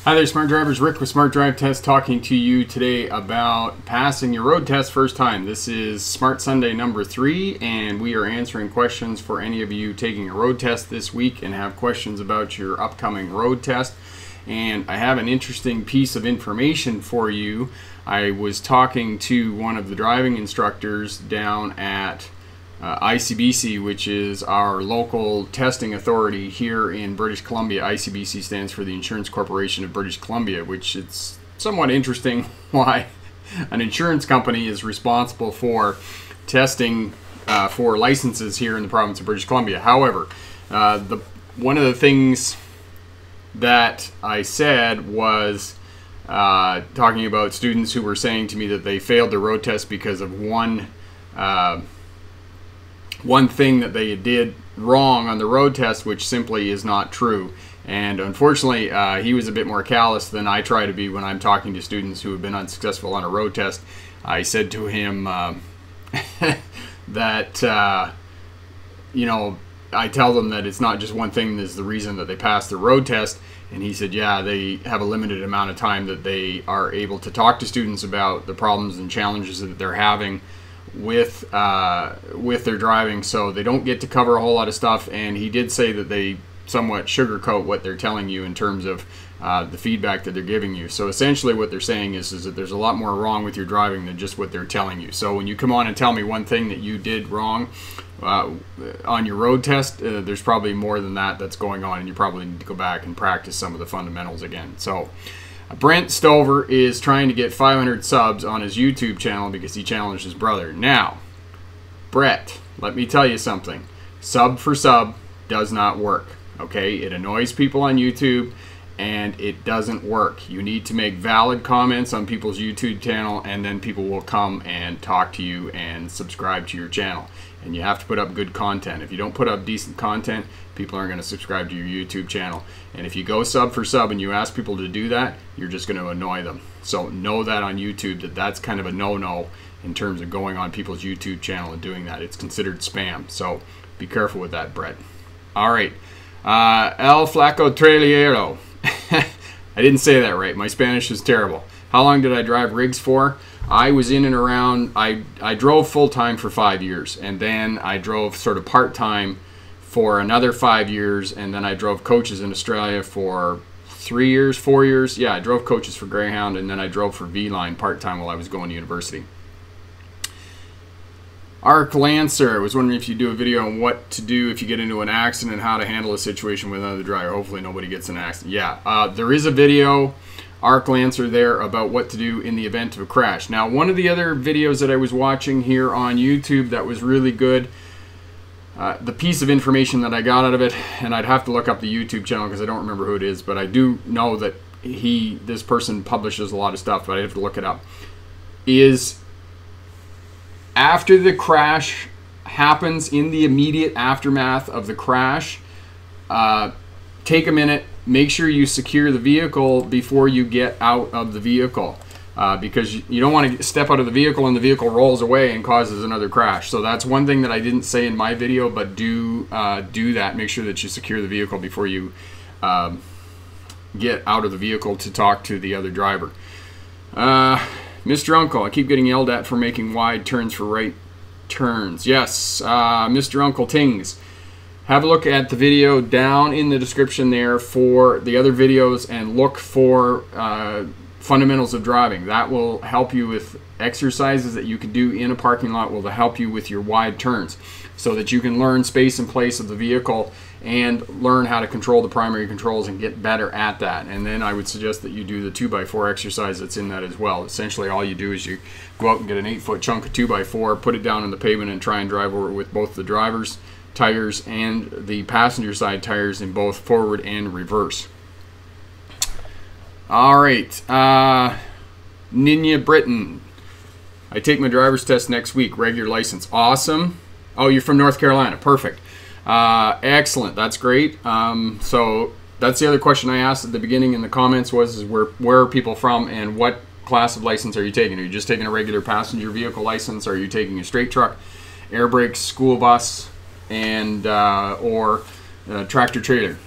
Hi there, Smart Drivers. Rick with Smart Drive Test talking to you today about passing your road test first time. This is Smart Sunday number 3, and we are answering questions for any of you taking a road test this week and have questions about your upcoming road test. And I have an interesting piece of information for you. I was talking to one of the driving instructors down at ICBC, which is our local testing authority here in British Columbia. ICBC stands for the Insurance Corporation of British Columbia, which it's somewhat interesting why an insurance company is responsible for testing for licenses here in the province of British Columbia. However, one of the things that I said was talking about students who were saying to me that they failed their road test because of one thing that they did wrong on the road test, which simply is not true. And unfortunately, he was a bit more callous than I try to be when I'm talking to students who have been unsuccessful on a road test. I said to him that, you know, I tell them that it's not just one thing that's the reason that they passed the road test. And he said, yeah, they have a limited amount of time that they are able to talk to students about the problems and challenges that they're having with their driving, so they don't get to cover a whole lot of stuff. And he did say that they somewhat sugarcoat what they're telling you in terms of the feedback that they're giving you. So essentially what they're saying is that there's a lot more wrong with your driving than just what they're telling you. So when you come on and tell me one thing that you did wrong on your road test, there's probably more than that that's going on, and you probably need to go back and practice some of the fundamentals again. So Brent Stover is trying to get 500 subs on his YouTube channel because he challenged his brother. Now, Brett, let me tell you something. Sub for sub does not work, okay? It annoys people on YouTube, and it doesn't work. You need to make valid comments on people's YouTube channel, and then people will come and talk to you and subscribe to your channel. And you have to put up good content. If you don't put up decent content, people aren't going to subscribe to your YouTube channel. And if you go sub for sub and you ask people to do that, you're just going to annoy them. So know that on YouTube, that's kind of a no-no in terms of going on people's YouTube channel and doing that. It's considered spam. So be careful with that, Brett. All right. El Flaco Trailero. I didn't say that right. My Spanish is terrible. How long did I drive rigs for? I was in and around, I drove full-time for 5 years, and then I drove sort of part-time for another 5 years, and then I drove coaches in Australia for 3 years, 4 years. Yeah, I drove coaches for Greyhound, and then I drove for V-Line part-time while I was going to university. Arc Lancer was wondering if you do a video on what to do if you get into an accident and how to handle a situation with another driver. Hopefully nobody gets in an accident. Yeah, there is a video, Arc Lancer, there about what to do in the event of a crash. Now, one of the other videos that I was watching here on YouTube that was really good, the piece of information that I got out of it, and I'd have to look up the YouTube channel because I don't remember who it is, but I do know that this person publishes a lot of stuff, but I have to look it up, is after the crash happens, in the immediate aftermath of the crash, take a minute, make sure you secure the vehicle before you get out of the vehicle, because you don't want to step out of the vehicle and the vehicle rolls away and causes another crash. So that's one thing that I didn't say in my video, but do that. Make sure that you secure the vehicle before you get out of the vehicle to talk to the other driver. Mr. Uncle, I keep getting yelled at for making wide turns for right turns. Yes, Mr. Uncle Tings. Have a look at the video down in the description there for the other videos, and look for fundamentals of driving. That will help you with exercises that you can do in a parking lot, will help you with your wide turns, so that you can learn space and place of the vehicle and learn how to control the primary controls and get better at that. And then I would suggest that you do the 2x4 exercise that's in that as well. Essentially all you do is you go out and get an 8-foot chunk of 2x4, put it down on the pavement, and try and drive over it with both the driver's tires and the passenger side tires in both forward and reverse. All right, Ninya Britton. I take my driver's test next week, regular license. Awesome. Oh, you're from North Carolina. Perfect. Excellent. That's great. So that's the other question I asked at the beginning in the comments was where are people from and what class of license are you taking? Are you just taking a regular passenger vehicle license? Or are you taking a straight truck, air brakes, school bus, and or tractor trailer?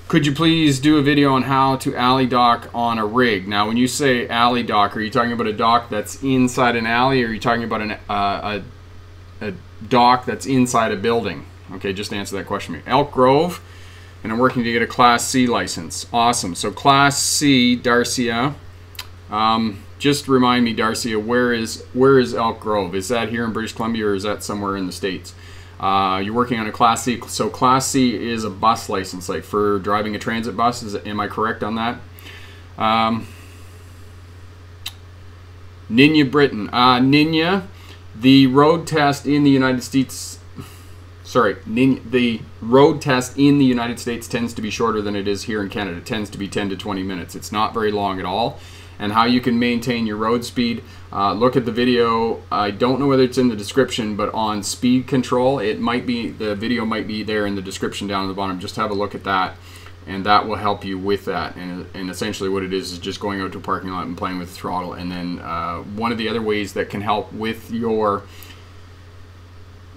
Could you please do a video on how to alley dock on a rig? Now, when you say alley dock, are you talking about a dock that's inside an alley, or are you talking about a dock that's inside a building? Okay, just answer that question for me. Elk Grove, and I'm working to get a Class C license. Awesome. So Class C, Darcia. Just remind me, Darcia, where is Elk Grove? Is that here in British Columbia, or is that somewhere in the States? You're working on a Class C. So Class C is a bus license, like for driving a transit bus. Am I correct on that? Ninya Britain. Ninya, the road test in the United States, the road test in the United States tends to be shorter than it is here in Canada. It tends to be 10 to 20 minutes. It's not very long at all. And how you can maintain your road speed, look at the video. I don't know whether it's in the description, but on speed control, it might be, the video might be there in the description down at the bottom. Just have a look at that, and that will help you with that. And essentially what it is just going out to a parking lot and playing with the throttle. And then one of the other ways that can help with your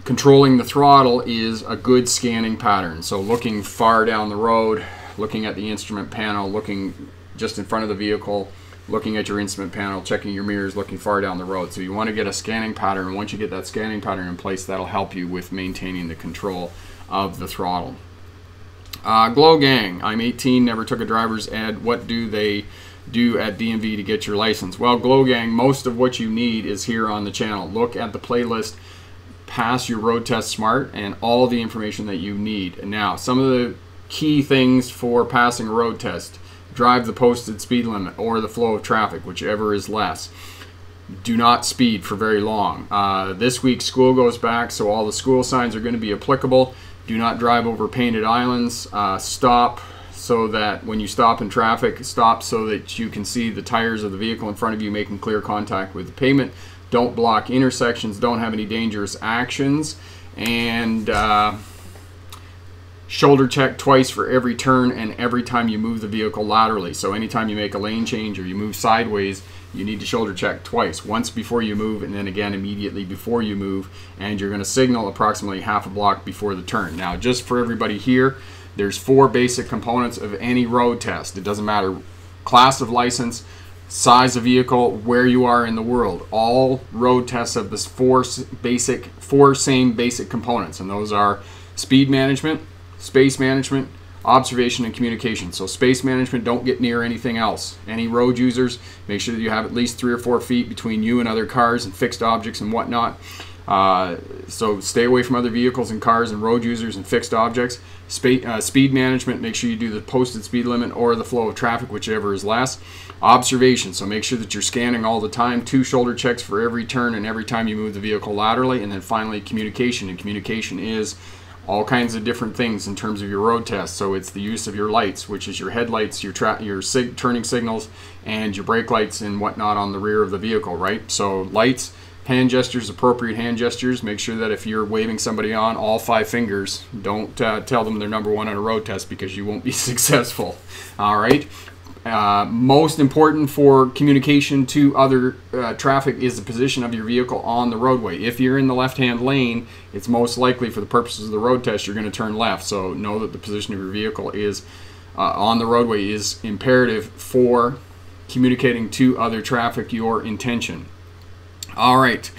controlling the throttle is a good scanning pattern. So looking far down the road, looking at the instrument panel, looking just in front of the vehicle, looking at your instrument panel, checking your mirrors, looking far down the road. So you want to get a scanning pattern, and once you get that scanning pattern in place, that'll help you with maintaining the control of the throttle. Glow Gang, I'm 18, never took a driver's ed. What do they do at DMV to get your license? Well, Glow Gang, most of what you need is here on the channel. Look at the playlist, Pass Your Road Test Smart, and all the information that you need. Now, some of the key things for passing a road test: drive the posted speed limit or the flow of traffic, whichever is less. Do not speed for very long. This week school goes back, so all the school signs are going to be applicable. Do not drive over painted islands. Stop so that when you stop in traffic, stop so that you can see the tires of the vehicle in front of you making clear contact with the pavement. Don't block intersections. Don't have any dangerous actions. And shoulder check twice for every turn and every time you move the vehicle laterally. So anytime you make a lane change or you move sideways, you need to shoulder check twice. Once before you move, and then again immediately before you move. And you're going to signal approximately half a block before the turn. Now, just for everybody here, there's 4 basic components of any road test. It doesn't matter class of license, size of vehicle, where you are in the world. All road tests have this 4 same basic components, and those are speed management, space management, observation, and communication. So space management, don't get near anything else. Any road users, make sure that you have at least 3 or 4 feet between you and other cars and fixed objects and whatnot. So stay away from other vehicles and cars and road users and fixed objects. Speed management, make sure you do the posted speed limit or the flow of traffic, whichever is less. Observation, so make sure that you're scanning all the time. 2 shoulder checks for every turn and every time you move the vehicle laterally. And then finally communication, and communication is all kinds of different things in terms of your road test. So it's the use of your lights, which is your headlights, your turning signals, and your brake lights and whatnot on the rear of the vehicle, right? So lights, hand gestures, appropriate hand gestures. Make sure that if you're waving somebody on, all 5 fingers. Don't tell them they're number 1 on a road test, because you won't be successful. All right. Most important for communication to other traffic is the position of your vehicle on the roadway. If you're in the left-hand lane, it's most likely, for the purposes of the road test, you're going to turn left. So know that the position of your vehicle is on the roadway is imperative for communicating to other traffic your intention. All right.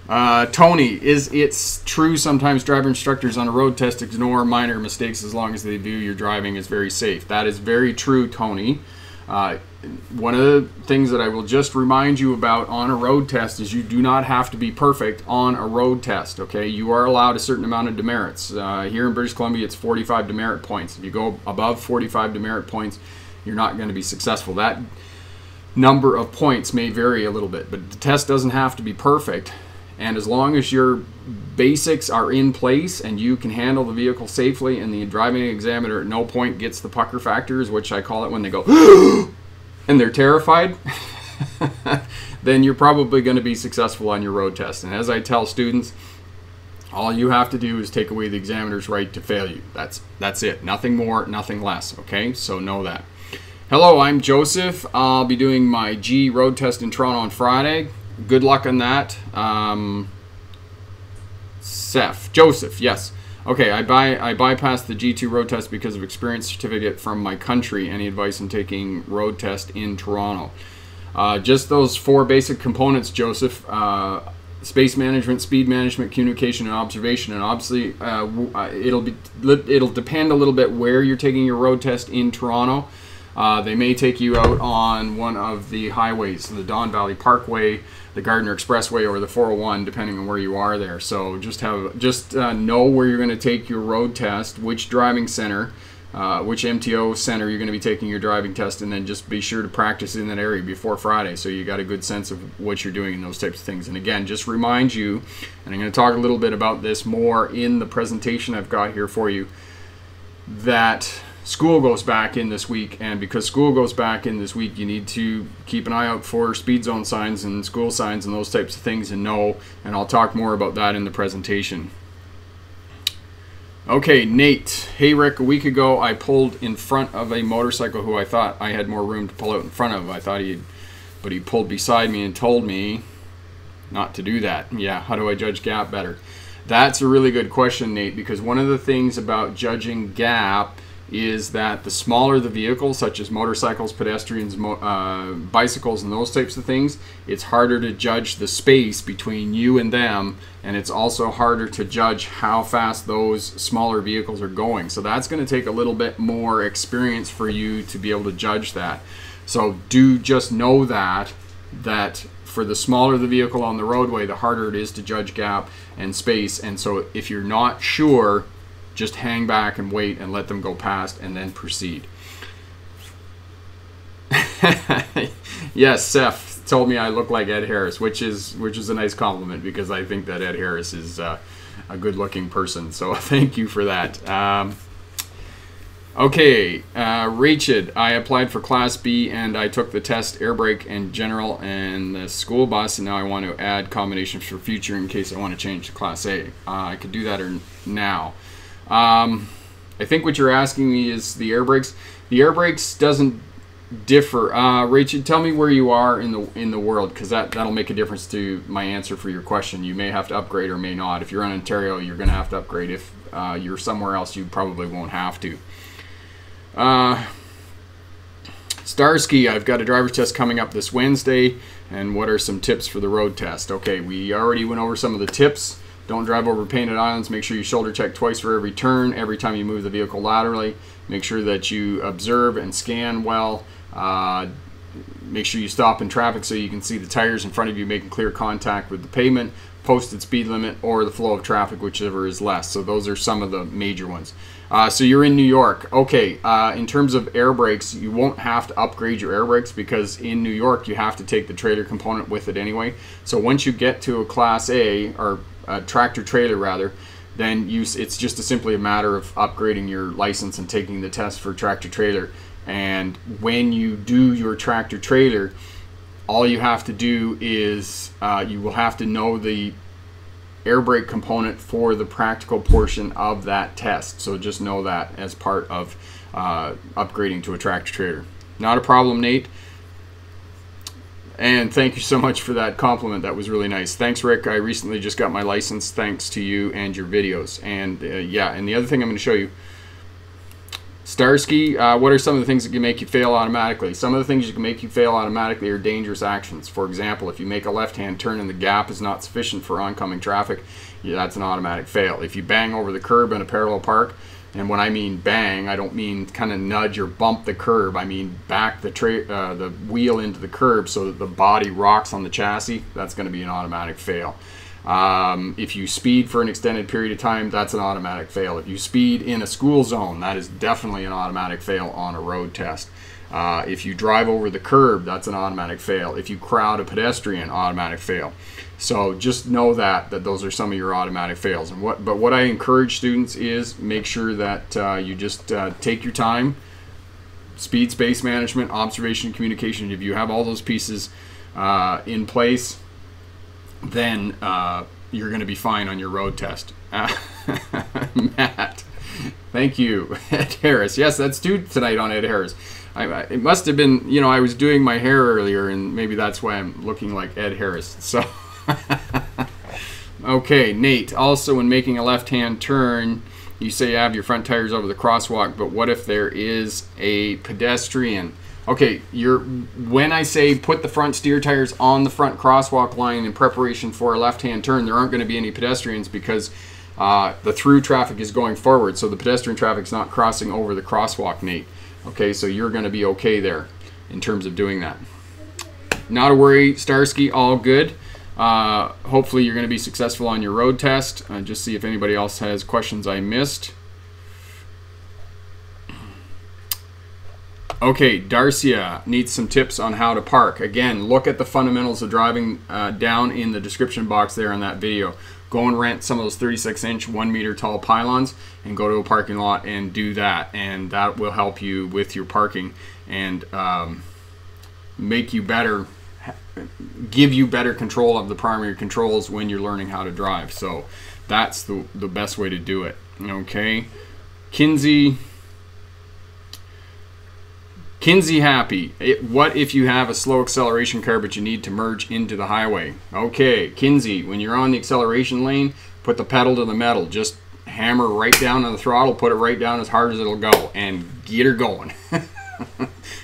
Tony, it's true sometimes driver instructors on a road test ignore minor mistakes as long as they view your driving as very safe? That is very true, Tony. One of the things that I will just remind you about on a road test is you do not have to be perfect on a road test, okay? You are allowed a certain amount of demerits. Here in British Columbia, it's 45 demerit points. If you go above 45 demerit points, you're not going to be successful. That number of points may vary a little bit, but the test doesn't have to be perfect. And as long as your basics are in place and you can handle the vehicle safely, and the driving examiner at no point gets the pucker factors, which I call it when they go and they're terrified, then you're probably going to be successful on your road test. And as I tell students, all you have to do is take away the examiner's right to fail you. That's it. Nothing more, nothing less. Okay, so know that. Hello, I'm Joseph. I'll be doing my G road test in Toronto on Friday. Good luck on that. Joseph, yes. Okay, I bypassed the G2 road test because of experience certificate from my country. Any advice on taking road test in Toronto? Just those 4 basic components, Joseph. Space management, speed management, communication, and observation. And obviously, it'll depend a little bit where you're taking your road test in Toronto. They may take you out on one of the highways, the Don Valley Parkway, the Gardner Expressway, or the 401, depending on where you are there. So just know where you're going to take your road test, which driving center, which MTO center you're going to be taking your driving test, and then just be sure to practice in that area before Friday so you got a good sense of what you're doing and those types of things. And again, just remind you, and I'm going to talk a little bit about this more in the presentation I've got here for you, that school goes back in this week, and because school goes back in this week, you need to keep an eye out for speed zone signs and school signs and those types of things, and I'll talk more about that in the presentation. Okay, Nate. Hey Rick, a week ago I pulled in front of a motorcycle who I thought I had more room to pull out in front of. But he pulled beside me and told me not to do that. Yeah, how do I judge gap better? That's a really good question, Nate, because one of the things about judging gap is that the smaller the vehicle, such as motorcycles, pedestrians, bicycles, and those types of things, it's harder to judge the space between you and them, and it's also harder to judge how fast those smaller vehicles are going. So that's going to take a little bit more experience for you to be able to judge that. So do just know that for the smaller the vehicle on the roadway, the harder it is to judge gap and space. And so if you're not sure, just hang back and wait and let them go past and then proceed. Yes, Seth told me I look like Ed Harris, which is a nice compliment because I think that Ed Harris is a good-looking person. So thank you for that. Okay, Rachel, I applied for Class B and I took the test, air brake and general and the school bus, and now I want to add combinations for future in case I want to change to Class A. I could do that now. I think what you're asking me is the air brakes. The air brakes doesn't differ. Rachel, tell me where you are in the world, because that'll make a difference to my answer for your question. You may have to upgrade or may not. If you're in Ontario, you're going to have to upgrade. If you're somewhere else, you probably won't have to. Starsky, I've got a driver's test coming up this Wednesday, and what are some tips for the road test? Okay, we already went over some of the tips. Don't drive over painted islands. Make sure you shoulder check twice for every turn, every time you move the vehicle laterally. Make sure that you observe and scan well. Make sure you stop in traffic so you can see the tires in front of you making clear contact with the pavement, posted speed limit, or the flow of traffic, whichever is less. So those are some of the major ones. So you're in New York. Okay, in terms of air brakes, you won't have to upgrade your air brakes because in New York you have to take the trailer component with it anyway. So once you get to a Class A, or a tractor trailer rather, then it's just simply a matter of upgrading your license and taking the test for tractor trailer. And when you do your tractor trailer, all you have to do is you will have to know the air brake component for the practical portion of that test. So just know that as part of upgrading to a tractor trailer. Not a problem, Nate. And thank you so much for that compliment. That was really nice. Thanks, Rick. I recently just got my license thanks to you and your videos. And yeah, and the other thing I'm going to show you, Starsky, what are some of the things that can make you fail automatically? Some of the things that can make you fail automatically are dangerous actions. For example, if you make a left-hand turn and the gap is not sufficient for oncoming traffic, yeah, that's an automatic fail. If you bang over the curb in a parallel park, and when I mean bang, I don't mean kind of nudge or bump the curb. I mean back the wheel into the curb so that the body rocks on the chassis. That's going to be an automatic fail. If you speed for an extended period of time, that's an automatic fail. If you speed in a school zone, that is definitely an automatic fail on a road test. If you drive over the curb, that's an automatic fail. If you crowd a pedestrian, automatic fail. So just know that those are some of your automatic fails. But what I encourage students is make sure that you just take your time. Speed, space management, observation, communication. If you have all those pieces in place, then you're going to be fine on your road test. Matt, thank you. Ed Harris. Yes, that's due tonight on Ed Harris. It must have been, you know, I was doing my hair earlier, and maybe that's why I'm looking like Ed Harris. So, okay, Nate. Also, when making a left-hand turn, You say you have your front tires over the crosswalk, but what if there is a pedestrian? Okay, when I say put the front steer tires on the front crosswalk line in preparation for a left-hand turn, there aren't going to be any pedestrians because the through traffic is going forward, so the pedestrian traffic's not crossing over the crosswalk, Nate. Okay, so you're going to be okay there in terms of doing that. Not a worry, Starsky, all good. Hopefully you're going to be successful on your road test. Just see if anybody else has questions I missed. Okay, Darcia needs some tips on how to park. Again, look at the fundamentals of driving down in the description box there on that video. Go and rent some of those 36-inch, 1 meter tall pylons and go to a parking lot and do that. And that will help you with your parking and make you better, give you better control of the primary controls when you're learning how to drive. So that's the best way to do it. Okay, Kinsey Happy. What if you have a slow acceleration car but you need to merge into the highway? Okay, Kinsey, when you're on the acceleration lane, put the pedal to the metal. Just hammer right down on the throttle, put it right down as hard as it'll go, and get her going.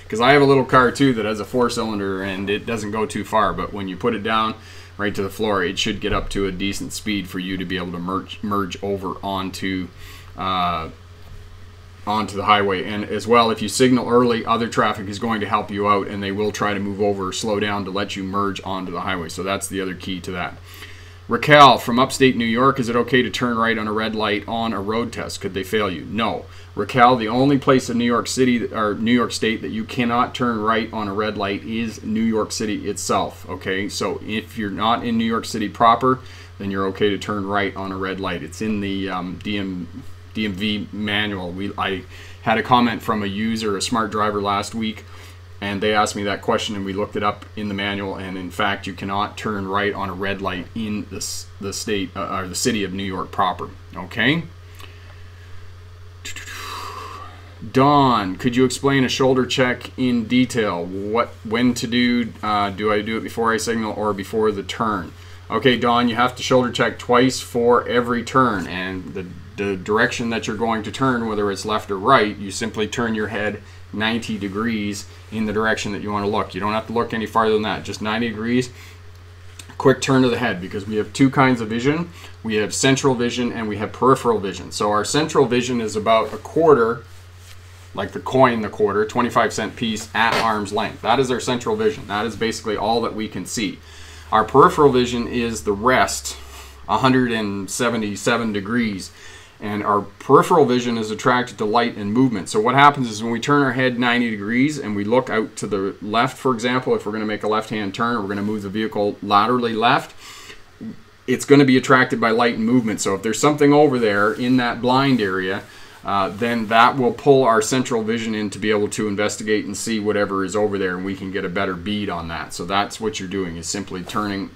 Because I have a little car too that has a 4-cylinder and it doesn't go too far, but when you put it down right to the floor, it should get up to a decent speed for you to be able to merge over onto the highway. And as well, if you signal early, other traffic is going to help you out and they will try to move over or slow down to let you merge onto the highway. So that's the other key to that. Raquel from upstate New York, is it okay to turn right on a red light on a road test? Could they fail you? No. Raquel, the only place in New York City or New York State that you cannot turn right on a red light is New York City itself. Okay, so if you're not in New York City proper, then you're okay to turn right on a red light. It's in the DMV manual. I had a comment from a user, a smart driver, last week, and they asked me that question, and we looked it up in the manual, and in fact, you cannot turn right on a red light in the state or the city of New York proper. Okay. Don, could you explain a shoulder check in detail? When to do? Do I do it before I signal or before the turn? Okay, Don, you have to shoulder check twice for every turn, and the direction that you're going to turn, whether it's left or right, you simply turn your head 90 degrees in the direction that you want to look. You don't have to look any farther than that, just 90 degrees. Quick turn of the head, because we have two kinds of vision. We have central vision and we have peripheral vision. So our central vision is about a quarter, like the coin, the quarter, 25-cent piece at arm's length. That is our central vision. That is basically all that we can see. Our peripheral vision is the rest, 177 degrees. And our peripheral vision is attracted to light and movement. So what happens is when we turn our head 90 degrees and we look out to the left, for example, if we're going to make a left-hand turn, or we're going to move the vehicle laterally left, it's going to be attracted by light and movement. So if there's something over there in that blind area, then that will pull our central vision in to be able to investigate and see whatever is over there, and we can get a better bead on that. So that's what you're doing, is simply turning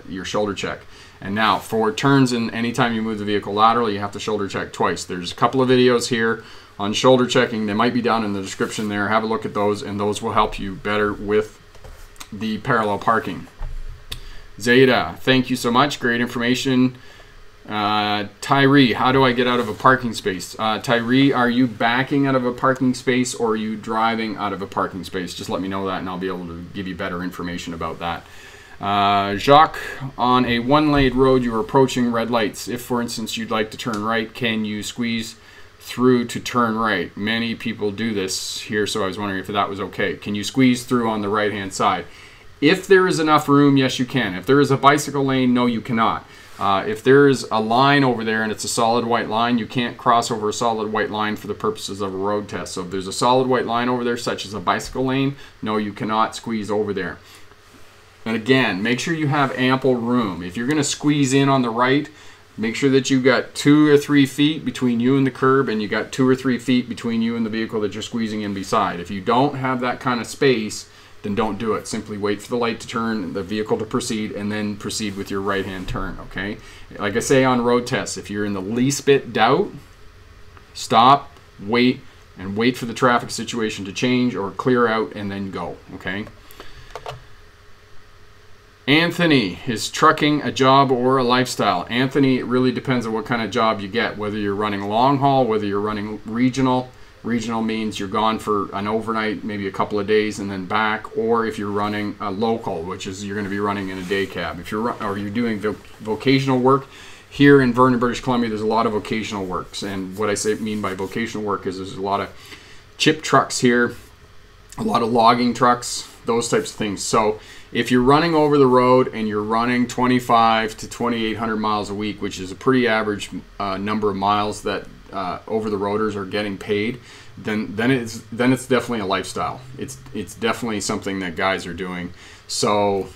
your shoulder check. And now for turns, and anytime you move the vehicle laterally, you have to shoulder check twice. There's a couple of videos here on shoulder checking. They might be down in the description there. Have a look at those, and those will help you better with the parallel parking. Zeta, thank you so much. Great information. Tyree, how do I get out of a parking space? Tyree, are you backing out of a parking space or are you driving out of a parking space? Just let me know that and I'll be able to give you better information about that. Jacques, on a one-lane road, you're approaching red lights. If, for instance, you'd like to turn right, can you squeeze through to turn right? Many people do this here, so I was wondering if that was okay. Can you squeeze through on the right-hand side? If there is enough room, yes, you can. If there is a bicycle lane, no, you cannot. If there's a line over there and it's a solid white line, you can't cross over a solid white line for the purposes of a road test. So if there's a solid white line over there, such as a bicycle lane, no, you cannot squeeze over there. And again, make sure you have ample room. If you're going to squeeze in on the right, make sure that you've got 2 or 3 feet between you and the curb, and you got 2 or 3 feet between you and the vehicle that you're squeezing in beside. If you don't have that kind of space, then don't do it. Simply wait for the light to turn, the vehicle to proceed, and then proceed with your right-hand turn, okay? Like I say on road tests, if you're in the least bit doubt, stop, wait, and wait for the traffic situation to change or clear out, and then go, okay? Anthony, is trucking a job or a lifestyle? Anthony, it really depends on what kind of job you get, whether you're running long haul, whether you're running regional. Regional means you're gone for an overnight, maybe a couple of days, and then back, or if you're running a local, which is you're going to be running in a day cab. If you're doing vocational work here in Vernon, British Columbia, there's a lot of vocational works, and what I mean by vocational work is there's a lot of chip trucks here, a lot of logging trucks, those types of things. So if you're running over the road and you're running 25 to 2,800 miles a week, which is a pretty average number of miles that over the roaders are getting paid, then it's definitely a lifestyle. It's definitely something that guys are doing. So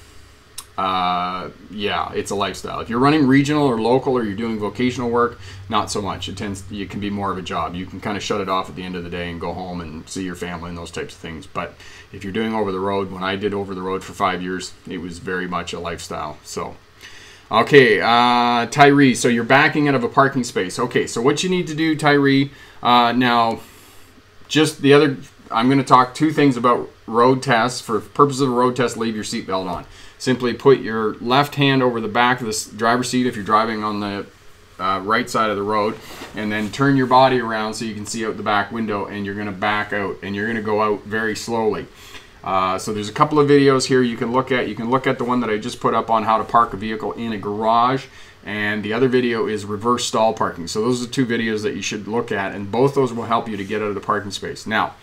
yeah, it's a lifestyle. If you're running regional or local or you're doing vocational work, not so much. It can be more of a job. You can kind of shut it off at the end of the day and go home and see your family and those types of things. But if you're doing over the road, when I did over the road for 5 years, it was very much a lifestyle. So okay, Tyree, so you're backing out of a parking space. Okay, so what you need to do, Tyree, now, I'm going to talk two things about road tests. For purposes of a road test, leave your seatbelt on. Simply put your left hand over the back of the driver's seat if you're driving on the right side of the road, and then turn your body around so you can see out the back window, and you're going to back out, and you're going to go out very slowly. So there's a couple of videos here you can look at. You can look at the one that I just put up on how to park a vehicle in a garage, and the other video is reverse stall parking. So those are the two videos that you should look at, and both those will help you to get out of the parking space. Now,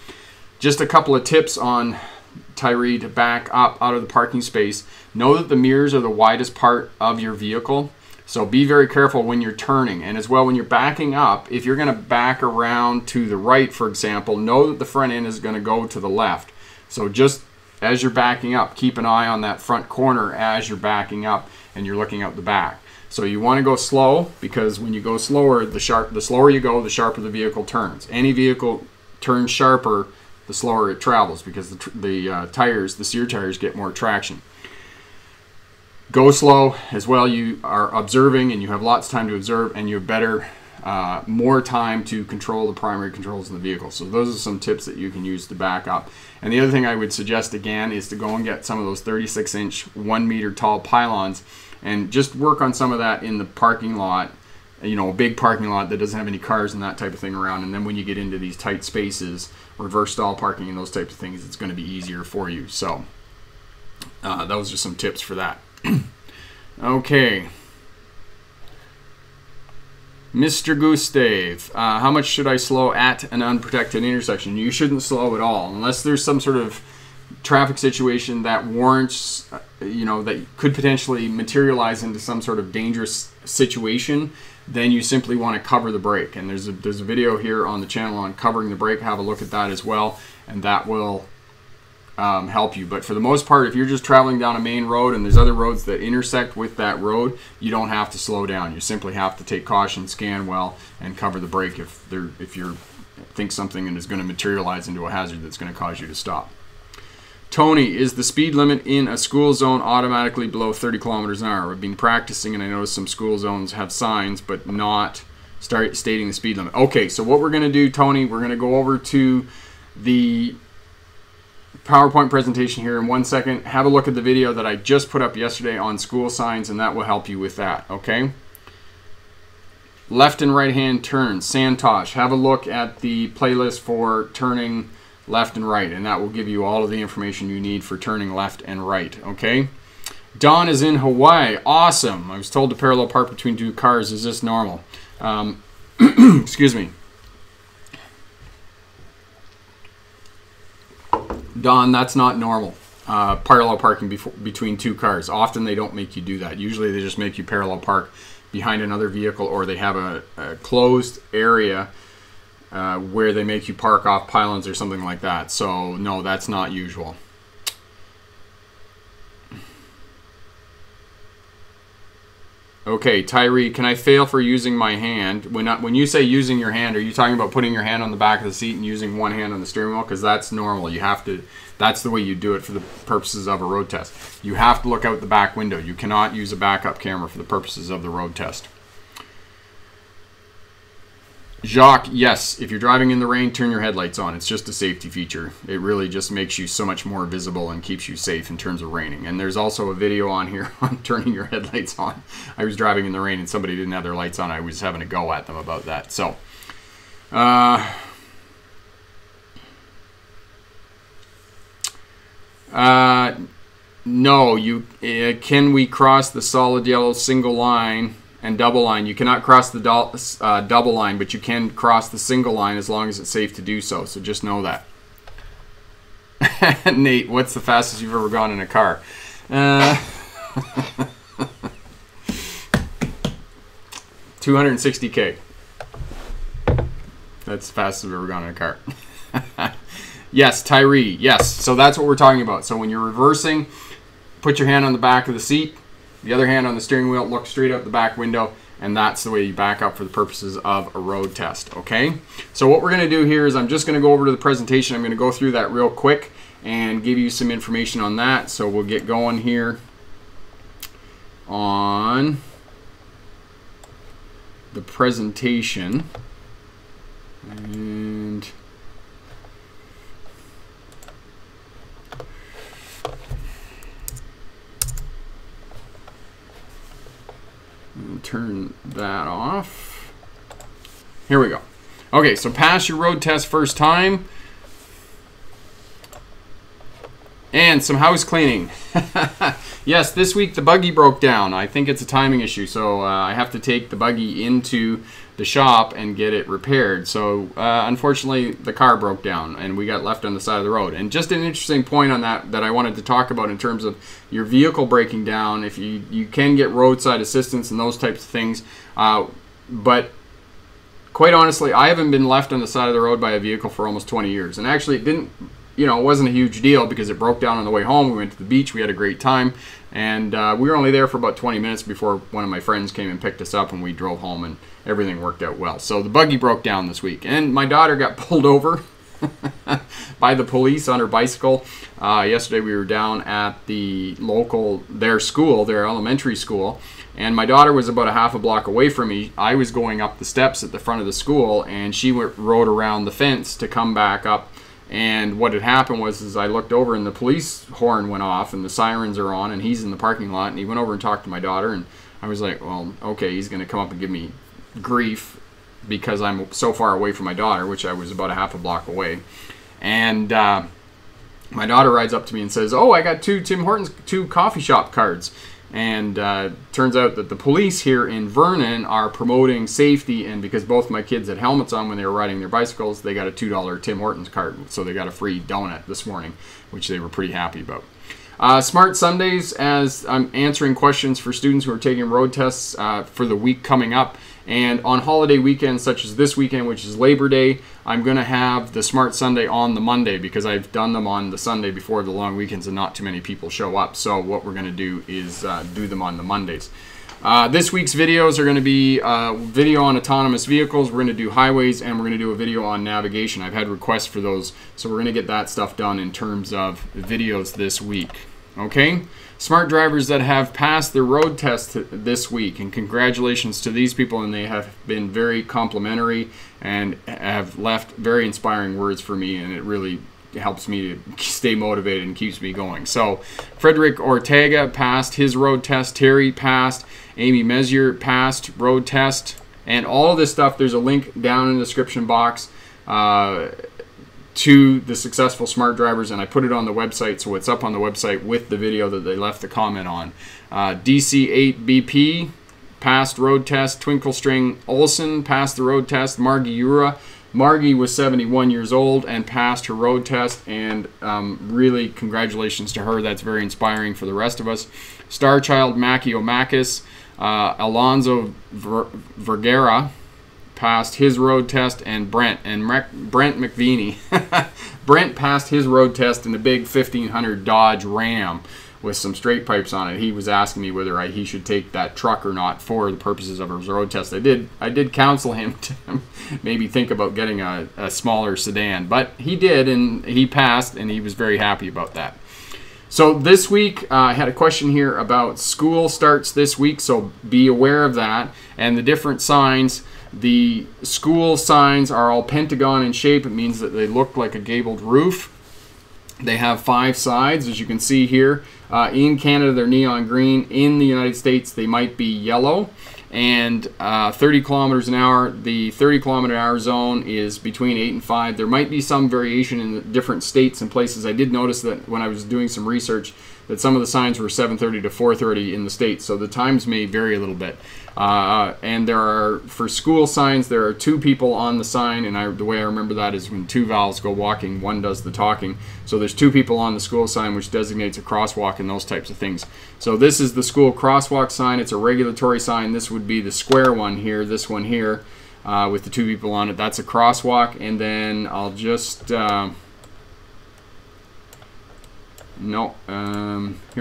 just a couple of tips on Tyree to back up out of the parking space. Know that the mirrors are the widest part of your vehicle, so be very careful when you're turning. And as well, when you're backing up, if you're going to back around to the right, for example, know that the front end is going to go to the left. So just as you're backing up, keep an eye on that front corner as you're backing up and you're looking out the back. So you want to go slow, because when you go slower, the slower you go, the sharper the vehicle turns. Any vehicle turns sharper the slower it travels, because the steer tires get more traction. Go slow as well. You are observing, and you have lots of time to observe, and you have better more time to control the primary controls in the vehicle. So those are some tips that you can use to back up. And the other thing I would suggest again is to go and get some of those 36-inch 1 meter tall pylons and just work on some of that in the parking lot, you know, a big parking lot that doesn't have any cars and that type of thing around. And then when you get into these tight spaces, reverse stall parking and those types of things, it's going to be easier for you. So those are some tips for that. Okay. Mr. Gustav, how much should I slow at an unprotected intersection? You shouldn't slow at all unless there's some sort of traffic situation that warrants, you know, that could potentially materialize into some sort of dangerous situation. Then you simply want to cover the brake. And there's a video here on the channel on covering the brake. Have a look at that as well, and that will help you. But for the most part, if you're just traveling down a main road and there's other roads that intersect with that road, you don't have to slow down. You simply have to take caution, scan well, and cover the brake if you think something is going to materialize into a hazard that's going to cause you to stop. Tony, is the speed limit in a school zone automatically below 30 kilometers an hour? I've been practicing, and I noticed some school zones have signs but not stating the speed limit. Okay, so what we're going to do, Tony, we're going to go over to the PowerPoint presentation here in 1 second. Have a look at the video that I just put up yesterday on school signs, and that will help you with that, okay? Left and right hand turns, Santosh. Have a look at the playlist for turning left and right, and that will give you all of the information you need for turning left and right, okay? Don is in Hawaii. Awesome. I was told to parallel park between two cars. Is this normal? Excuse me. Don, that's not normal. Parallel parking between two cars. Often they don't make you do that. Usually they just make you parallel park behind another vehicle, or they have a closed area where they make you park off pylons or something like that. So no, that's not usual. Okay, Tyree, can I fail for using my hand? When you say using your hand, are you talking about putting your hand on the back of the seat and using one hand on the steering wheel? Because that's normal. You have to. That's the way you do it for the purposes of a road test. You have to look out the back window. You cannot use a backup camera for the purposes of the road test. Jacques, yes, if you're driving in the rain, turn your headlights on. It's just a safety feature. It really just makes you so much more visible and keeps you safe in terms of raining. And there's also a video on here on turning your headlights on. I was driving in the rain and somebody didn't have their lights on. I was having a go at them about that. So, no, can we cross the solid yellow single line and double line? You cannot cross the double line, but you can cross the single line as long as it's safe to do so. So just know that. Nate, what's the fastest you've ever gone in a car? 260K. That's the fastest I've ever gone in a car. Yes, Tyree. Yes, so that's what we're talking about. So when you're reversing, put your hand on the back of the seat, the other hand on the steering wheel, look straight out the back window, and that's the way you back up for the purposes of a road test, okay? So what we're going to do here is I'm just going to go over to the presentation. I'm going to go through that real quick and give you some information on that. So we'll get going here on the presentation. And turn that off. Here we go. Okay, so pass your road test first time. And some house cleaning. Yes, this week the buggy broke down. I think it's a timing issue, so I have to take the buggy into the shop and get it repaired. So unfortunately the car broke down and we got left on the side of the road. And just an interesting point on that I wanted to talk about in terms of your vehicle breaking down. If you can get roadside assistance and those types of things, but quite honestly, I haven't been left on the side of the road by a vehicle for almost 20 years. And actually it didn't, you know, it wasn't a huge deal because it broke down on the way home. We went to the beach, we had a great time, and we were only there for about 20 minutes before one of my friends came and picked us up and we drove home, and everything worked out well. So the buggy broke down this week, and my daughter got pulled over by the police on her bicycle. Yesterday we were down at the local, their elementary school, and my daughter was about a half a block away from me. I was going up the steps at the front of the school, and she rode around the fence to come back up. And what had happened was I looked over and the police horn went off and the sirens are on, and he's in the parking lot, and he went over and talked to my daughter, and I was like, well, okay, he's going to come up and give me grief because I'm so far away from my daughter, which I was about a half a block away. And my daughter rides up to me and says, oh, I got two Tim Hortons, 2 coffee shop cards. And turns out that the police here in Vernon are promoting safety, and because both my kids had helmets on when they were riding their bicycles, they got a $2 Tim Hortons card. So they got a free donut this morning, which they were pretty happy about. Smart Sundays, as I'm answering questions for students who are taking road tests for the week coming up. And on holiday weekends such as this weekend, which is Labor Day, I'm going to have the Smart Sunday on the Monday because I've done them on the Sunday before the long weekends and not too many people show up. So what we're going to do is do them on the Mondays. This week's videos are going to be video on autonomous vehicles. We're going to do highways, and we're going to do a video on navigation. I've had requests for those, so we're going to get that stuff done in terms of videos this week. Okay? Smart drivers that have passed their road test this week, and congratulations to these people, and they have been very complimentary and have left very inspiring words for me, and it really helps me to stay motivated and keeps me going. So Frederick Ortega passed his road test, Terry passed, Amy Messier passed road test, and all of this stuff, there's a link down in the description box to the successful smart drivers, and I put it on the website, so it's up on the website with the video that they left the comment on. DC8BP passed road test, Twinkle String Olson passed the road test, Margie Ura. Margie was 71 years old and passed her road test, and really congratulations to her. That's very inspiring for the rest of us. Star Child Mackie Omakis, Alonzo Vergara passed his road test, and Brent McVeeny. Brent passed his road test in the big 1500 Dodge Ram with some straight pipes on it. He was asking me whether he should take that truck or not for the purposes of his road test. I did counsel him to maybe think about getting a smaller sedan, but he did, and he passed, and he was very happy about that. So this week, I had a question here about school starts this week, so be aware of that and the different signs The school signs are all pentagon in shape. It means that they look like a gabled roof. They have 5 sides, as you can see here. In Canada, they're neon green. In the United States, they might be yellow. And 30 kilometers an hour. The 30 kilometer an hour zone is between 8 and 5. There might be some variation in the different states and places. I did notice that when I was doing some research that some of the signs were 7:30 to 4:30 in the States, so the times may vary a little bit. And there are, for school signs, there are 2 people on the sign, and the way I remember that is when 2 vowels go walking, one does the talking. So there's 2 people on the school sign, which designates a crosswalk and those types of things. So this is the school crosswalk sign. It's a regulatory sign. This would be the square one here, this one here, with the 2 people on it. That's a crosswalk. And then I'll just... here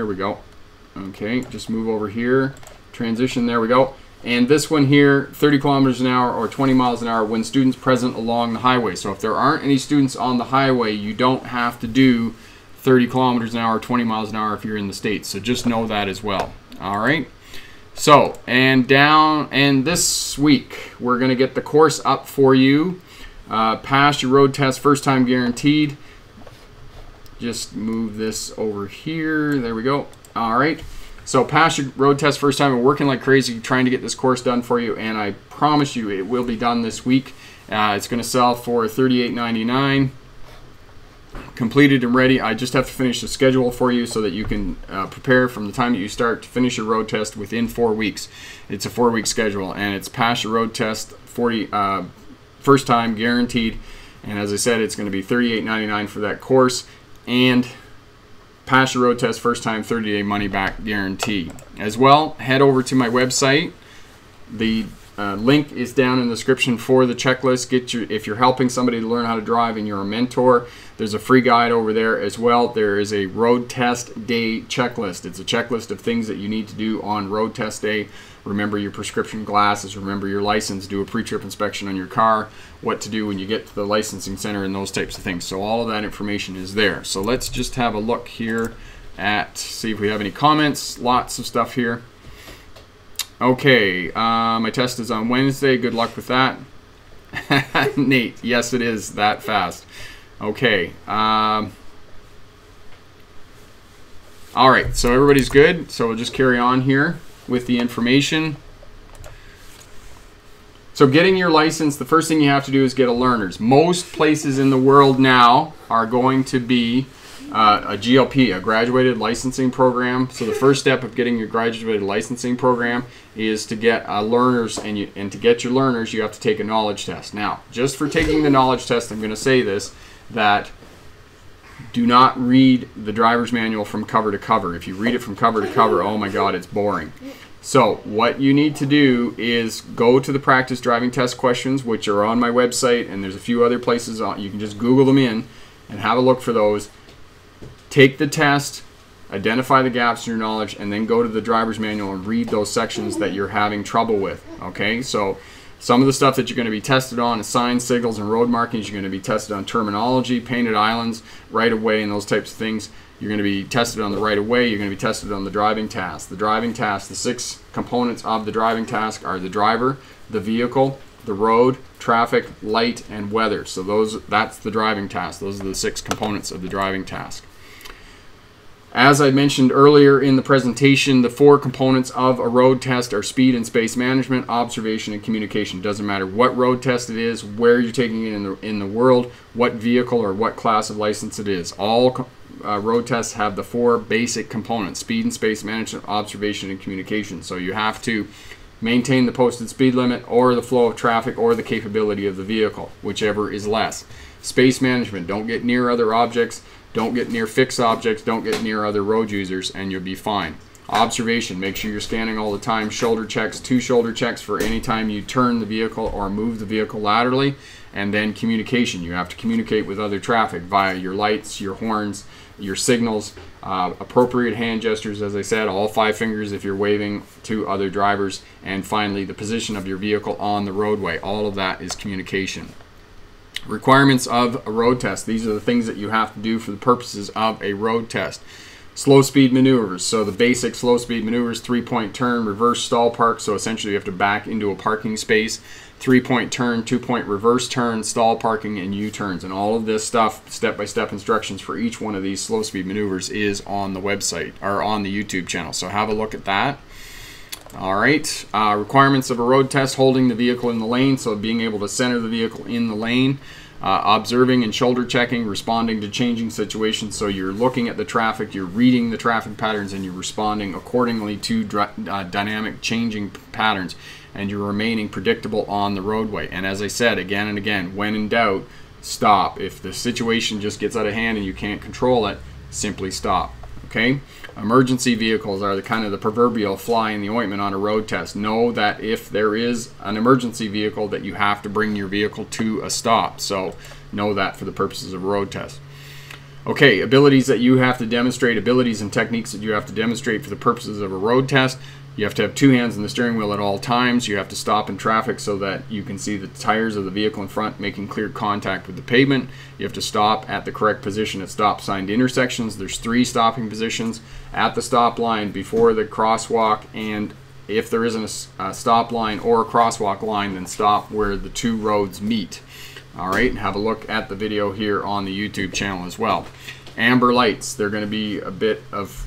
we go. Okay, just move over here. Transition, there we go. And this one here, 30 kilometers an hour or 20 miles an hour when students present along the highway. So if there aren't any students on the highway, you don't have to do 30 kilometers an hour or 20 miles an hour if you're in the States. So just know that as well. All right. So, and this week, we're going to get the course up for you. Pass your road test, first time guaranteed. Just move this over here. There we go. All right. So pass your road test first time. We're working like crazy trying to get this course done for you, and I promise you it will be done this week. It's going to sell for $38.99. Completed and ready. I just have to finish the schedule for you so that you can prepare from the time that you start to finish your road test within 4 weeks. It's a 4-week schedule, and it's pass your road test first time guaranteed. And as I said, it's going to be $38.99 for that course, and pass your road test first time 30-day money back guarantee. As well, head over to my website. The link is down in the description for the checklist. If you're helping somebody to learn how to drive and you're a mentor, there's a free guide over there as well. There is a road test day checklist. It's a checklist of things that you need to do on road test day. Remember your prescription glasses, remember your license, do a pre-trip inspection on your car, what to do when you get to the licensing center, and those types of things. So all of that information is there. So let's just have a look here at, see if we have any comments. Lots of stuff here. Okay, my test is on Wednesday. Good luck with that. Nate, yes it is that fast. Okay. All right, so everybody's good. So we'll just carry on here with the information. So getting your license, the first thing you have to do is get a learner's. Most places in the world now are going to be a GLP, a graduated licensing program. So the first step of getting your graduated licensing program is to get a learner's, and to get your learner's, you have to take a knowledge test. Now, just for taking the knowledge test, I'm going to say this, that do not read the driver's manual from cover to cover. If you read it from cover to cover, oh my God, it's boring. So what you need to do is go to the practice driving test questions, which are on my website, and there's a few other places you can just Google them in and have a look for those. Take the test, identify the gaps in your knowledge, and then go to the driver's manual and read those sections that you're having trouble with. Okay, so some of the stuff that you're going to be tested on is signs, signals, and road markings. You're going to be tested on terminology, painted islands, right-of-way, and those types of things. You're going to be tested on the right-of-way. You're going to be tested on the driving task. The driving task, the 6 components of the driving task are the driver, the vehicle, the road, traffic, light, and weather. So that's the driving task. Those are the 6 components of the driving task. As I mentioned earlier in the presentation, the 4 components of a road test are speed and space management, observation, and communication. Doesn't matter what road test it is, where you're taking it in the world, what vehicle or what class of license it is. All road tests have the 4 basic components: speed and space management, observation, and communication. So you have to maintain the posted speed limit, or the flow of traffic, or the capability of the vehicle, whichever is less. Space management, don't get near other objects, don't get near fixed objects, don't get near other road users, and you'll be fine. Observation, make sure you're scanning all the time. Shoulder checks, 2 shoulder checks for any time you turn the vehicle or move the vehicle laterally. And then communication, you have to communicate with other traffic via your lights, your horns, your signals, appropriate hand gestures, as I said, all 5 fingers if you're waving to other drivers, and finally the position of your vehicle on the roadway. All of that is communication. Requirements of a road test. These are the things that you have to do for the purposes of a road test. Slow speed maneuvers. So the basic slow speed maneuvers: 3-point turn, reverse stall park. So essentially you have to back into a parking space. 3-point turn, 2-point reverse turn, stall parking, and U-turns. And all of this stuff, step-by-step instructions for each one of these slow speed maneuvers is on the website, or on the YouTube channel. So have a look at that. All right, requirements of a road test: holding the vehicle in the lane, so being able to center the vehicle in the lane, observing and shoulder checking, responding to changing situations, so you're looking at the traffic, you're reading the traffic patterns, and you're responding accordingly to dynamic changing patterns, and you're remaining predictable on the roadway. And as I said again and again, when in doubt, stop. If the situation just gets out of hand and you can't control it, simply stop. Okay? Emergency vehicles are the kind of the proverbial fly in the ointment on a road test. Know that if there is an emergency vehicle, that you have to bring your vehicle to a stop. So know that for the purposes of a road test. Okay, abilities that you have to demonstrate, abilities and techniques that you have to demonstrate for the purposes of a road test. You have to have 2 hands on the steering wheel at all times. You have to stop in traffic so that you can see the tires of the vehicle in front making clear contact with the pavement. You have to stop at the correct position at stop signed intersections. There's 3 stopping positions: at the stop line, before the crosswalk, and if there isn't a stop line or a crosswalk line, then stop where the 2 roads meet. All right, and have a look at the video here on the YouTube channel as well. Amber lights, they're going to be a bit of,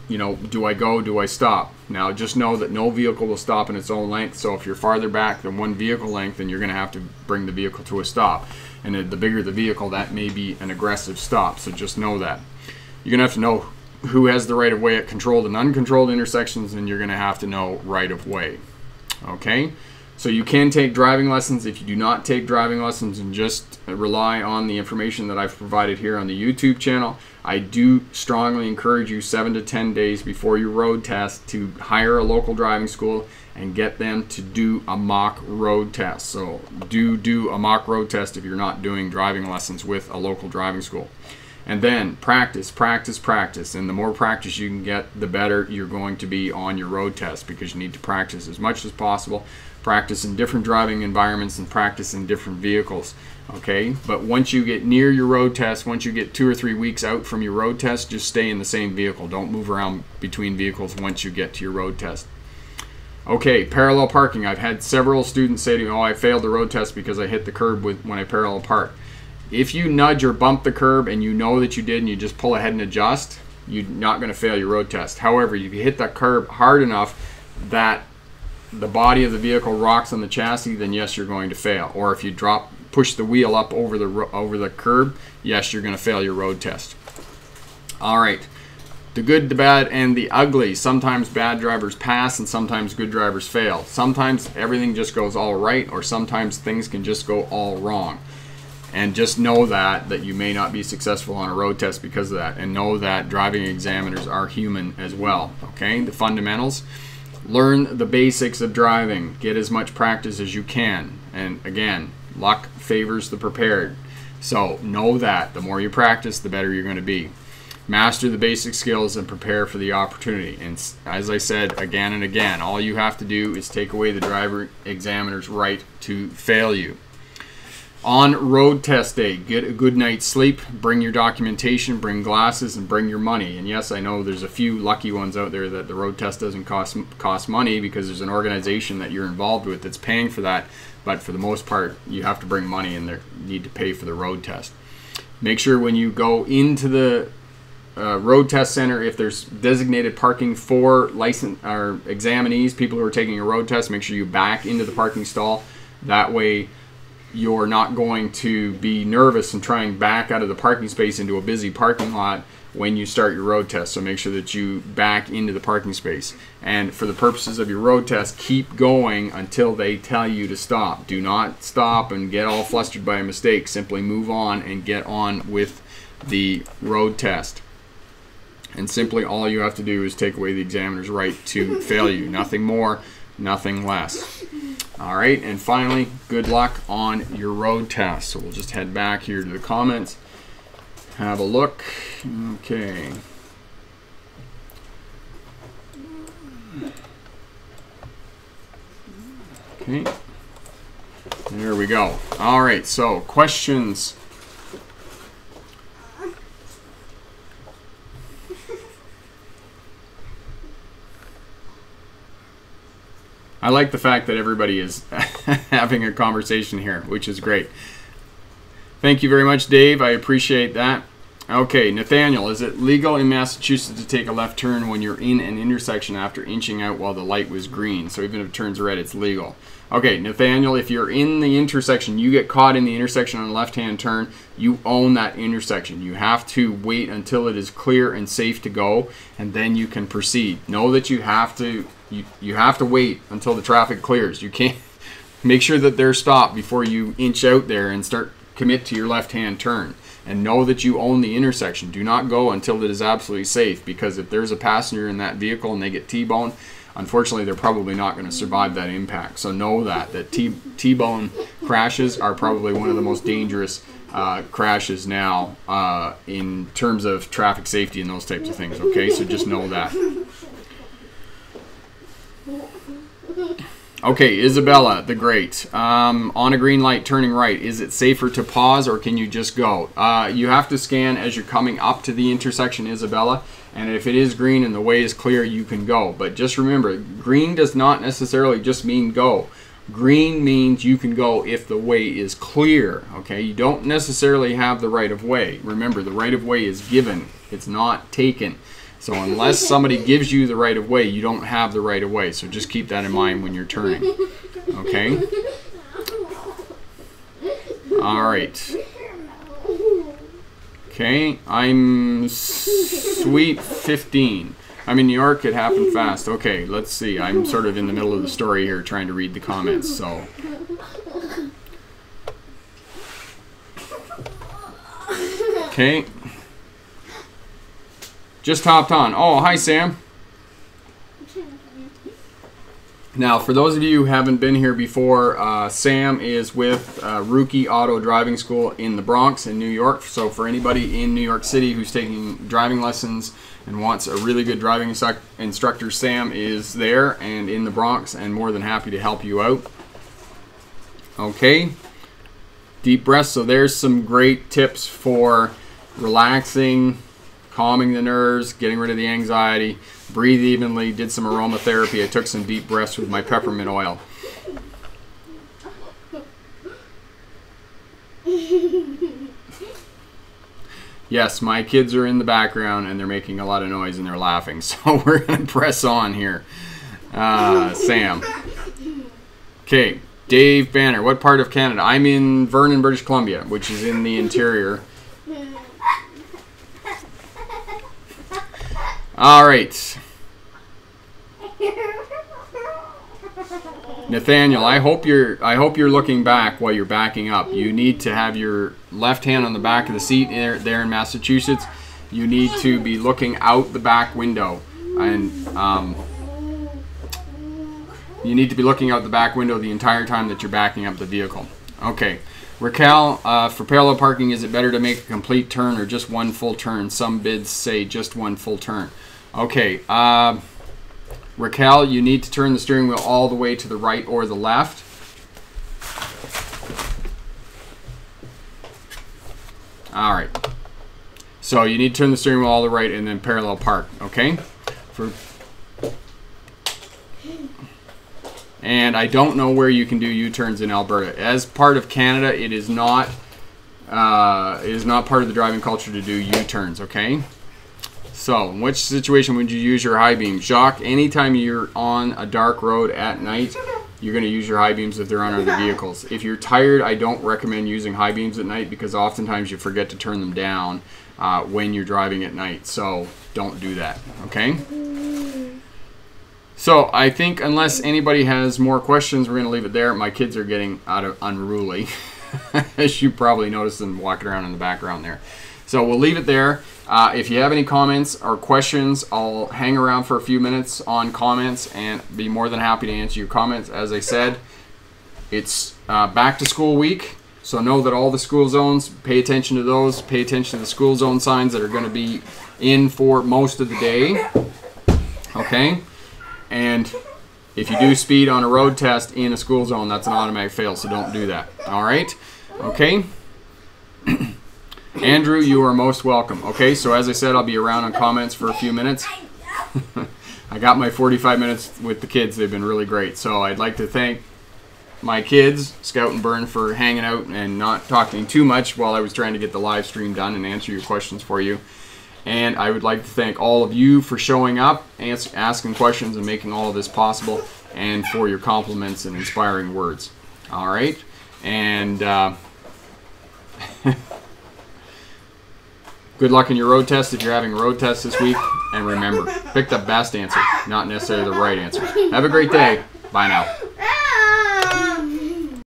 you know, do I go, do I stop? Now just know that no vehicle will stop in its own length, so if you're farther back than 1 vehicle length, then you're going to have to bring the vehicle to a stop. And the bigger the vehicle, that may be an aggressive stop, so just know that. You're going to have to know who has the right of way at controlled and uncontrolled intersections, and you're going to have to know right of way. Okay? So you can take driving lessons. If you do not take driving lessons and just rely on the information that I've provided here on the YouTube channel, I do strongly encourage you 7 to 10 days before your road test to hire a local driving school and get them to do a mock road test. So do a mock road test if you're not doing driving lessons with a local driving school. And then practice, practice, practice. And the more practice you can get, the better you're going to be on your road test, because you need to practice as much as possible. Practice in different driving environments and practice in different vehicles. Okay, but once you get near your road test, once you get 2 or 3 weeks out from your road test, just stay in the same vehicle. Don't move around between vehicles once you get to your road test. Okay, parallel parking. I've had several students say to me, oh, I failed the road test because I hit the curb when I parallel park. If you nudge or bump the curb and you know that you did and you just pull ahead and adjust, you're not going to fail your road test. However, if you hit that curb hard enough that the body of the vehicle rocks on the chassis, then yes, you're going to fail. Or if you push the wheel up over the curb, yes, you're going to fail your road test. All right, the good, the bad, and the ugly. Sometimes bad drivers pass and sometimes good drivers fail. Sometimes everything just goes all right, or sometimes things can just go all wrong. And just know that you may not be successful on a road test because of that. And know that driving examiners are human as well. Okay, the fundamentals. Learn the basics of driving. Get as much practice as you can. And again, luck favors the prepared. So know that the more you practice, the better you're going to be. Master the basic skills and prepare for the opportunity. And as I said again and again, all you have to do is take away the driver examiner's right to fail you. On road test day, get a good night's sleep, bring your documentation, bring glasses, and bring your money. And yes, I know there's a few lucky ones out there that the road test doesn't cost money, because there's an organization that you're involved with that's paying for that. But for the most part, you have to bring money and they need to pay for the road test. Make sure when you go into the road test center, if there's designated parking for licensed or examinees, people who are taking a road test, make sure you back into the parking stall. That way you're not going to be nervous and trying back out of the parking space into a busy parking lot when you start your road test. So make sure that you back into the parking space. And for the purposes of your road test, keep going until they tell you to stop. Do not stop and get all flustered by a mistake. Simply move on and get on with the road test. And simply all you have to do is take away the examiner's right to fail you. Nothing more, nothing less. All right, and finally, good luck on your road test. So we'll just head back here to the comments, have a look. Okay. Okay, there we go. All right, so questions. I like the fact that everybody is having a conversation here, which is great. Thank you very much, Dave. I appreciate that. Okay, Nathaniel, is it legal in Massachusetts to take a left turn when you're in an intersection after inching out while the light was green? So even if it turns red, it's legal. Okay, Nathaniel, if you're in the intersection, you get caught in the intersection on a left-hand turn, you own that intersection. You have to wait until it is clear and safe to go, and then you can proceed. Know that you have to wait until the traffic clears. You can't make sure that they're stopped before you inch out there and commit to your left-hand turn. And know that you own the intersection. Do not go until it is absolutely safe, because if there's a passenger in that vehicle and they get T-boned, unfortunately they're probably not going to survive that impact. So know that T-bone crashes are probably one of the most dangerous crashes now in terms of traffic safety and those types of things. Okay, so just know that. Okay, Isabella the Great. On a green light turning right, is it safer to pause or can you just go? You have to scan as you're coming up to the intersection, Isabella. And if it is green and the way is clear, you can go. But just remember, green does not necessarily just mean go. Green means you can go if the way is clear. Okay, you don't necessarily have the right of way. Remember, the right of way is given. It's not taken. So unless somebody gives you the right of way, you don't have the right of way. So just keep that in mind when you're turning. Okay? All right. Okay, I'm sweet 15. I'm in New York, it happened fast. Okay, let's see. I'm sort of in the middle of the story here trying to read the comments, so. Okay. Just hopped on. Oh, hi, Sam. Now, for those of you who haven't been here before, Sam is with Rookie Auto Driving School in the Bronx in New York. So for anybody in New York City who's taking driving lessons and wants a really good driving instructor, Sam is there and in the Bronx and more than happy to help you out. Okay. Deep breaths. So there's some great tips for relaxing, calming the nerves, getting rid of the anxiety. Breathe evenly, did some aromatherapy. I took some deep breaths with my peppermint oil. Yes, my kids are in the background and they're making a lot of noise and they're laughing. So we're going to press on here. Sam. Okay, Dave Banner. What part of Canada? I'm in Vernon, British Columbia, which is in the interior. All right. Nathaniel, I hope you're looking back while you're backing up. You need to have your left hand on the back of the seat there in Massachusetts. You need to be looking out the back window, and you need to be looking out the back window the entire time that you're backing up the vehicle. Okay. Raquel, for parallel parking, is it better to make a complete turn or just one full turn? Some bids say just one full turn. Okay, Raquel, you need to turn the steering wheel all the way to the right or the left. All right. So you need to turn the steering wheel all the right and then parallel park, okay? And I don't know where you can do U-turns in Alberta. As part of Canada, it is not part of the driving culture to do U-turns, okay? So, in which situation would you use your high beams? Jacques, anytime you're on a dark road at night, you're going to use your high beams if they're on other vehicles. If you're tired, I don't recommend using high beams at night because oftentimes you forget to turn them down when you're driving at night. So, don't do that, okay? So, I think unless anybody has more questions, we're going to leave it there. My kids are getting unruly, as you probably noticed them walking around in the background there. So, we'll leave it there. If you have any comments or questions, I'll hang around for a few minutes on comments and be more than happy to answer your comments. As I said, it's back to school week, so know that all the school zones, pay attention to those. Pay attention to the school zone signs that are going to be in for most of the day. Okay? And if you do speed on a road test in a school zone, that's an automatic fail, so don't do that. All right? Okay? Andrew, you are most welcome. Okay, so as I said, I'll be around on comments for a few minutes. I got my 45 minutes with the kids. They've been really great. So I'd like to thank my kids, Scout and Byrne, for hanging out and not talking too much while I was trying to get the live stream done and answer your questions for you. And I would like to thank all of you for showing up, asking questions, and making all of this possible, and for your compliments and inspiring words. All right? And good luck in your road test if you're having a road test this week. And remember, pick the best answer, not necessarily the right answer. Have a great day. Bye now.